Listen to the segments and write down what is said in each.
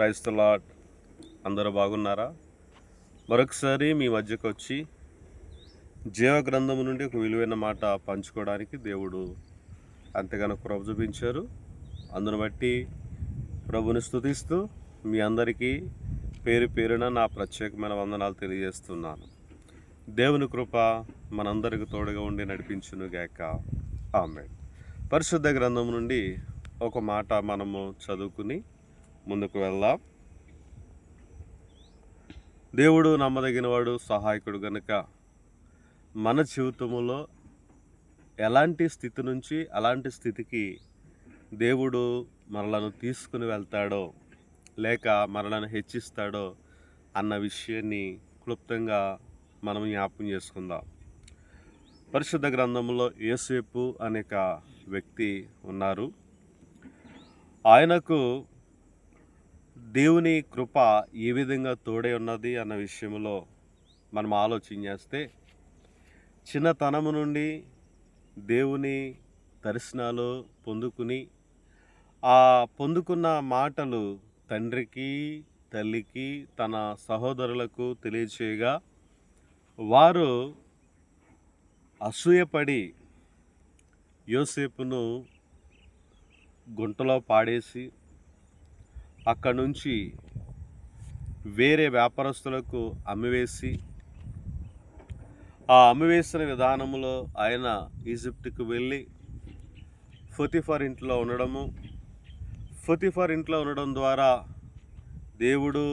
Praise the lord. అందరూ బాగున్నారా? మరొకసారి మీ మధ్యకు వచ్చి జీవ గ్రంథము నుండి ఒక విలువైన మాట పంచుకోవడానికి దేవుడు అంతగానో కృప చూపించారు. అందును బట్టి ప్రభుని స్తుతిస్తూ మీ అందరికీ పేరు పేరున నా ప్రత్యేకమైన వందనాలు తెలియజేస్తున్నాను. దేవుని కృప మనందరికి తోడుగా ఉండి నడిపించును గాక. ఆమేన్. పరిశుద్ధ గ్రంథం నుండి ఒక మాట మనము చదువుకుని ముందుకు వెళ్దాం. దేవుడు నమ్మదగినవాడు, సహాయకుడు గనుక మన జీవితంలో ఎలాంటి స్థితి నుంచి అలాంటి స్థితికి దేవుడు మనలను తీసుకుని వెళ్తాడో లేక మనలను హెచ్చిస్తాడో అన్న విషయాన్ని క్లుప్తంగా మనం జ్ఞాపకం చేసుకుందాం. పరిశుద్ధ గ్రంథంలో యోసేపు అనే ఒక వ్యక్తి ఉన్నారు. ఆయనకు దేవుని కృప ఏ విధంగా తోడై ఉన్నది అన్న విషయంలో మనం ఆలోచన చేస్తే, చిన్నతనము నుండి దేవుని దర్శనాలు పొందుకుని ఆ పొందుకున్న మాటలు తండ్రికి, తల్లికి, తన సహోదరులకు తెలియచేయగా వారు అసూయపడి యోసేపును గుంటలో పాడేసి అక్కడి నుంచి వేరే వ్యాపారస్తులకు అమ్మివేసి, ఆ అమ్మివేసిన విధానంలో ఆయన ఈజిప్టుకు వెళ్ళి పొతిఫర్ ఇంట్లో ఉండడము, పొతిఫర్ ఇంట్లో ఉండడం ద్వారా దేవుడు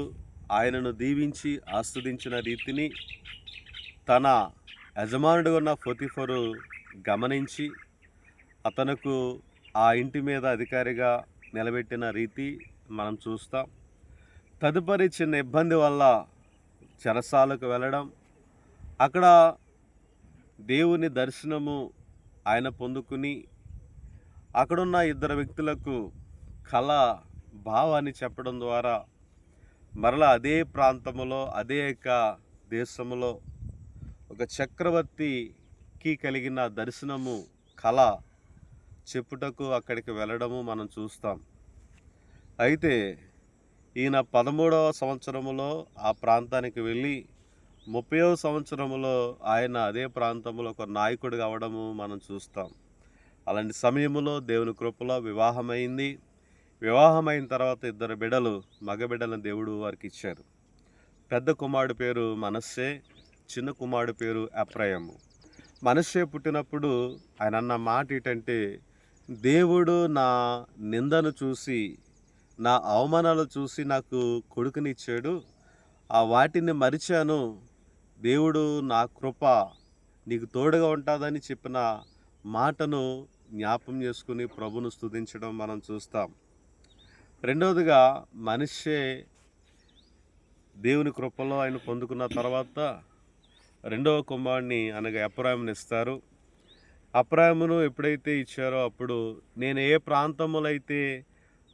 ఆయనను దీవించి ఆస్వాదించిన రీతిని తన యజమానుడిగా ఉన్న పొతిఫరు గమనించి అతనుకు ఆ ఇంటి మీద అధికారిగా నిలబెట్టిన రీతి మనం చూస్తాం. తదుపరి చిన్న ఇబ్బంది వల్ల చెరసాలకు వెళ్ళడం, అక్కడ దేవుని దర్శనము ఆయన పొందుకుని అక్కడున్న ఇద్దరు వ్యక్తులకు కళ భావాన్ని చెప్పడం ద్వారా మరలా అదే ప్రాంతంలో అదే యొక్క దేశంలో ఒక చక్రవర్తికి కలిగిన దర్శనము కళ చెప్పుటకు అక్కడికి వెళ్ళడము మనం చూస్తాం. అయితే ఈయన 13వ సంవత్సరములో ఆ ప్రాంతానికి వెళ్ళి 30వ సంవత్సరములో ఆయన అదే ప్రాంతంలో ఒక నాయకుడు కావడము మనం చూస్తాం. అలాంటి సమయంలో దేవుని కృపలో వివాహమైంది. వివాహమైన తర్వాత ఇద్దరు బిడ్డలు, మగబిడ్డలను దేవుడు వారికి ఇచ్చారు. పెద్ద కుమారుడు పేరు మనస్సే, చిన్న కుమారుడు పేరు ఎఫ్రాయిము. మనస్సే పుట్టినప్పుడు ఆయన అన్న మాట ఏంటంటే, దేవుడు నా నిందను చూసి, నా అవమానాలు చూసి నాకు కొడుకునిచ్చాడు, ఆ వాటిని మరిచాను. దేవుడు నా కృప నీకు తోడుగా ఉంటుందని చెప్పిన మాటను జ్ఞాపం చేసుకుని ప్రభును స్తుతించడం మనం చూస్తాం. రెండవదిగా మనష్షే దేవుని కృపలో ఆయన పొందుకున్న తర్వాత రెండవ కుమారుడిని అనగా ఎఫ్రాయిమును ఇస్తారు. ఎఫ్రాయిమును ఎప్పుడైతే ఇచ్చారో అప్పుడు నేను ఏ ప్రాంతములో అయితే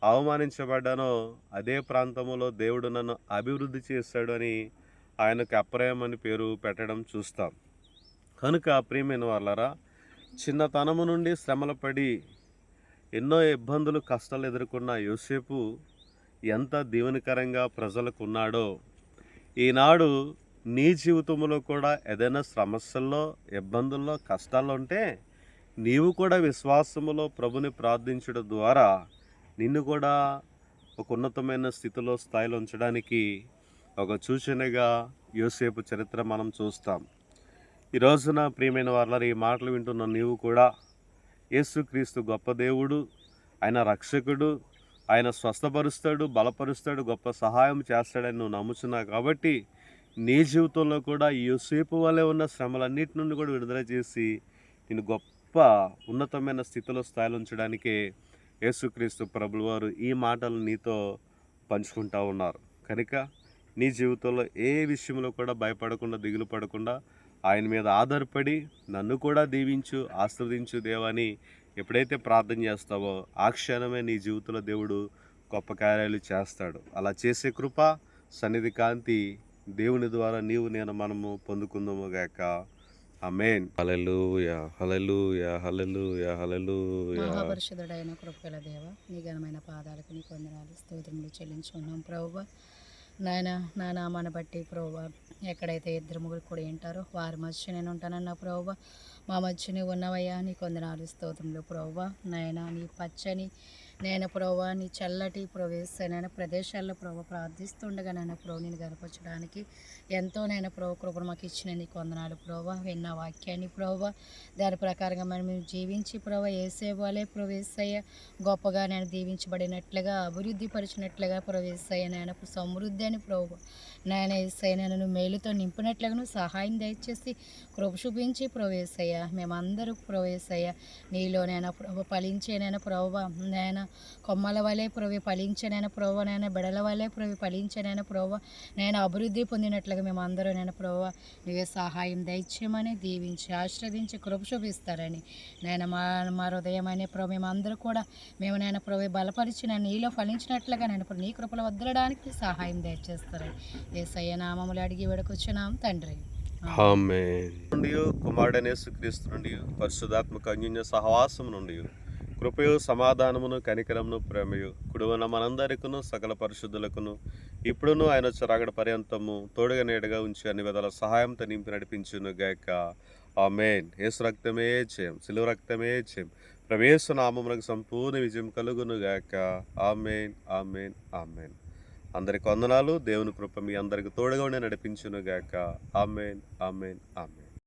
అవమానించబడ్డానో అదే ప్రాంతంలో దేవుడు నన్ను అభివృద్ధి చేశాడు అని ఆయనకు ఎఫ్రాయిము అని పేరు పెట్టడం చూస్తాం. కనుక ప్రియమైన వాళ్ళారా, చిన్నతనము నుండి శ్రమలు పడి ఎన్నో ఇబ్బందులు, కష్టాలు ఎదుర్కొన్న యోసేపు ఎంత దీవెనకరంగా ప్రజలకు ఉన్నాడో, ఈనాడు నీ జీవితంలో కూడా ఏదైనా సమస్యల్లో, ఇబ్బందుల్లో, కష్టాల్లో ఉంటే నీవు కూడా విశ్వాసములో ప్రభుని ప్రార్థించడం ద్వారా నిన్ను కూడా ఒక ఉన్నతమైన స్థితిలో, స్థాయిలో ఉంచడానికి ఒక సూచనగా యోసేపు చరిత్ర మనం చూస్తాం. ఈ రోజున ప్రియమైన వాళ్ళ ఈ మాటలు వింటున్న నీవు కూడా యేసుక్రీస్తు గొప్ప దేవుడు, ఆయన రక్షకుడు, ఆయన స్వస్థపరుస్తాడు, బలపరుస్తాడు, గొప్ప సహాయం చేస్తాడని నువ్వు నమ్ముచున్నావు. కాబట్టి నీ జీవితంలో కూడా ఈ యోసేపు వలె ఉన్న శ్రమలన్నిటి నుండి కూడా విడుదల చేసి నేను గొప్ప ఉన్నతమైన స్థితిలో, స్థాయిలో ఉంచడానికే యేసుక్రీస్తు ప్రభుల వారు ఈ మాటలు నీతో పంచుకుంటా ఉన్నారు. కనుక నీ జీవితంలో ఏ విషయంలో కూడా భయపడకుండా, దిగులు పడకుండా ఆయన మీద ఆధారపడి నన్ను కూడా దీవించు, ఆశీర్వదించు దేవాని ఎప్పుడైతే ప్రార్థన చేస్తావో ఆ క్షణమే నీ జీవితంలో దేవుడు గొప్ప కార్యాలు చేస్తాడు. అలా చేసే కృప, సన్నిధి, కాంతి దేవుని ద్వారా నీవు నేను మనము పొందుకుందాము గాక. ఆమేన్. హల్లెలూయా, హల్లెలూయా, హల్లెలూయా, హల్లెలూయా. మహాపరిషుద్ధుడైన కృపగల దేవ, నీ ఘనమైన పాదాలకు నీ వందనాలు స్తోత్రములు చెల్లించుకున్నాం ప్రభువా. నాయన నా నామాన్ని బట్టి ప్రభువా, ఎక్కడైతే ఇద్దరు ముగ్గురు కూడా ఉంటారో వారి మధ్య నేను ఉంటానన్న ప్రభువా. మా మధ్య నువ్వు ఉన్నవయ్యా, నీ వందనాలు స్తోత్రములు ప్రభువా. నాయన నీ పచ్చని నేను ప్రభువా, నీ చల్లటి ప్రవేశమైన ప్రదేశాల్లో ప్రభు ప్రార్థిస్తుండగా నేను ప్రభు నేను గనపరచడానికి ఎంతో నేను ప్రభు కృపను మాకు ఇచ్చిన నీకు వందనాలు ప్రభు. విన్న వాక్యాన్ని ప్రభు దాని ప్రకారంగా మనం జీవించి ప్రభు ఏసేవాలే ప్రవేశయ్య గొప్పగా నేను దీవించబడినట్లుగా అభివృద్ధి పరిచినట్లుగా ప్రవేశయ్య నేను సమృద్ధి అని ప్రభు నాయన ఏసయ్య నేను మేలుతో నింపినట్లుగా నువ్వు సహాయం దయచేసి కృప చూపించి ప్రవేశయ్య మేమందరూ ప్రవేశయ్య నీలో నేను ప్రభు ఫలించేనైనా ప్రభు నేను కొమ్మల వలె ప్రభు ఫలించేనైనా ప్రభు నేను బెడల వలె ప్రభు ఫలించేనైనా ప్రభు నేను అభివృద్ధి పొందినట్లుగా మేమందరూ నేను ప్రభు నువ్వే సహాయం దయచేయమని దీవించి ఆశీర్వదించి కృప చూపిస్తారని నేను మా హృదయం అనే ప్రభు మేమందరూ కూడా మేము నేను ప్రభు బలపరిచిన నీలో ఫలించినట్లుగా నేను నీ కృపలో వదలడానికి సహాయం దయచేస్తారని యేసయ్య నామములు అడిగి వేడుకొచ్చున్నాం తండ్రి. ఆమేన్. నుండి కుమారుడైన యేసుక్రీస్తు నుండి పరిశుద్ధాత్మక అన్యోన్య సహవాసం నుండి కృపయు సమాధానమును కనికరమును ప్రేమయు కుడువన మనందరికును సకల పరిశుద్ధులకును ఇప్పుడును ఆయన చరాగడ పర్యంతము తోడుగా నేడుగా ఉంచి అన్ని విధాల సహాయంతో నింపి నడిపించును గాక. ఆమేన్. యేసు రక్తమే చేయం, సిలువ రక్తమే చేయం. ప్రవేశ నామమునకు సంపూర్ణ విజయం కలుగును గాక. ఆమేన్, ఆమేన్, ఆమేన్. అందరికి వందనాలు. దేవుని కృప మీ అందరికి తోడుగా ఉండి నడిపించును గాక. ఆమేన్, ఆమేన్, ఆమేన్.